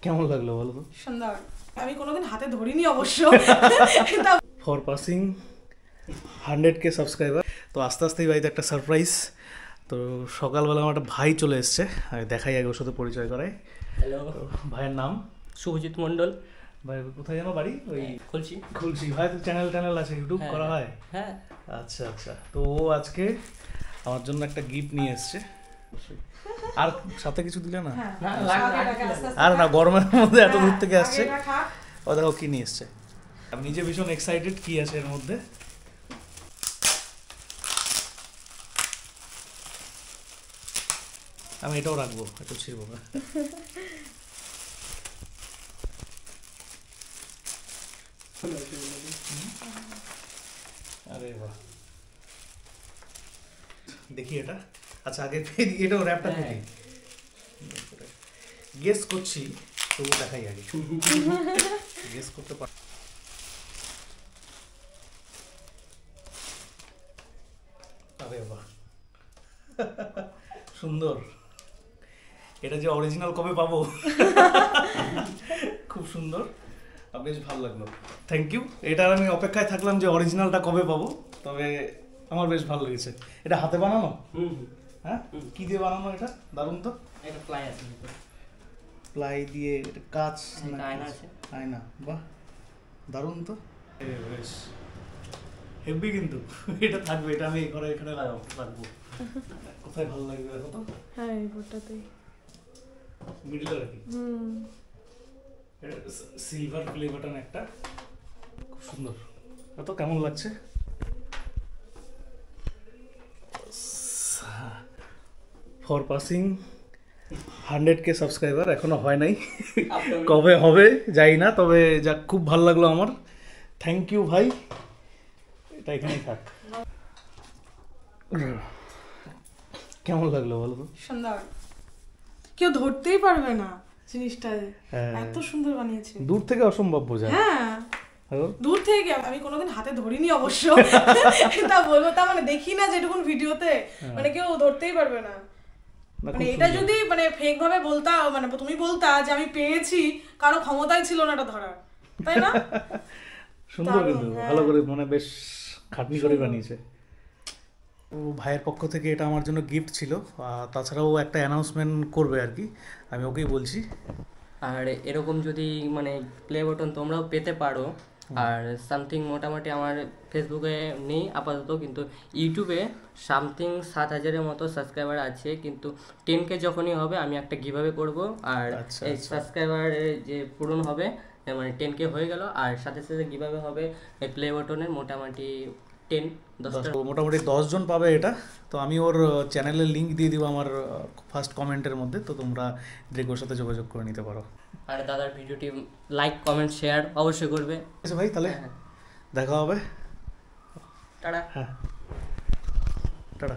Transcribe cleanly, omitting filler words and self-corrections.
কেমন লাগলো বলো তো? সুন্দর। আমি কোনোদিন হাতে ধরিনি অবশ্য। For passing 100K subscriber. তো আস্তে আস্তেই বাড়িতে একটা সারপ্রাইজ। তো সকালবেলা আমার একটা ভাই চলে এসছে, দেখাই আগে ওর সাথে পরিচয় করাই। হ্যালো, ভাইয়ের নাম শুভজিৎ মন্ডল। ভাই কোথায় যেন বাড়ি? ওই খুলছি। ভাই তো চ্যানেল আছে, ইউটিউব করা হয়? হ্যাঁ। আচ্ছা আচ্ছা। তো ও আজকে আমার জন্য একটা গিফট নিয়ে এসছে। আর সাথে কিছু দিলে না? আর না, গরমের মধ্যে এত দূর থেকে আসছে। ও দেখো কি নিয়ে এসছে। আমি নিজে ভীষণ এক্সাইটেড কি আছে এর মধ্যে। আমি এটাও রাখবো, একটু ছিড়বো না। আরে বাহ, দেখি এটা। আচ্ছা আগে এটাও র্যাপটা দেখি, গেস করছি তবু দেখাই আগে। গেস করতে পার। আরে বাহ, সুন্দর। এটা যে অরিজিনাল কবে পাবো? খুব সুন্দর, বেশ ভালো লাগলো, থ্যাংক ইউ। এটার আমি অপেক্ষায় থাকলাম যে অরিজিনালটা কবে পাবো, তবে আমার বেশ ভালো লেগেছে। এটা হাতে বানানো? হ্যাঁ, কি দিয়ে বানানো এটা? দারুণ তো। এটা প্লাই আছে, প্লাই দিয়ে, এটা কাঁচ না আয়না আছে? আয়না, বাহ দারুণ তো, বেশ হেভি। কিন্তু এটা থাকবে, এটা আমি ঘরে এখানে রাখবো। কোথায় ভালো লাগবে দেখো তো। হ্যাঁ, এই বোর্ডটাতেই মিডলে রাখি। এটা সিলভার প্লে বাটন একটা, খুব সুন্দর। তো কেমন লাগছে? ফর পাসিং 100K সাবস্ক্রাইবার এখনো হয় নাই, কবে হবে যাই না, তবে যাক খুব ভালো লাগলো আমার। থ্যাংক ইউ ভাই, এটা এখানেই থাক। কেমন লাগলো বলো তো? সুন্দর। কেউ ধরতেই পারবে না জিনিসটা, এত সুন্দর বানিয়েছে। দূর থেকে অসম্ভব বোঝা। হ্যাঁ, দূর থেকে আমি কোনোদিন হাতে ধরিনি অবশ্য। তা বলবো, তা মানে দেখি না যেটুকুন ভিডিওতে, মানে কেউ ধরতেই পারবে না। মানে এটা যদি মানে ফেক ভাবে বলতা, মানে তুমি বলতা যে আমি পেয়েছি, কারো ক্ষমতাই ছিল না এটা ধরার, তাই না? সুন্দর, কিন্তু ভালো করে, মানে বেশ খাটনি করে বানিয়েছে। ও ভাইয়ের পক্ষ থেকে এটা আমার জন্য গিফট ছিল, তাছাড়াও একটা অ্যানাউন্সমেন্ট করবে আর কি, আমি ওকেই বলছি। আর এরকম যদি মানে প্লে বাটন তোমরাও পেতে পারো, আর সামথিং মোটামুটি আমার ফেসবুকে নেই আপাতত, কিন্তু ইউটিউবে সামথিং 7,000-এর মতো সাবস্ক্রাইবার আছে, কিন্তু 10K যখনই হবে আমি একটা গিভঅ্যাওয়ে করব। আর এই সাবস্ক্রাইবার যে পূরণ হবে, মানে 10K হয়ে গেল, আর সাথে সাথে গিভঅ্যাওয়ে হবে এই প্লে বাটনের মোটামুটি 10-10 মোটামুটি 10 জন পাবে এটা। তো আমি ওর চ্যানেলের লিঙ্ক দিয়ে দিব আমার ফার্স্ট কমেন্টের মধ্যে, তো তোমরা ডিরেক্ট ওর সাথে যোগাযোগ করে নিতে পারো। আর দাদার ভিডিওটি লাইক কমেন্ট শেয়ার অবশ্যই করবে। আচ্ছা ভাই, তাহলে দেখা হবে। টাটা। হ্যাঁ, টাটা।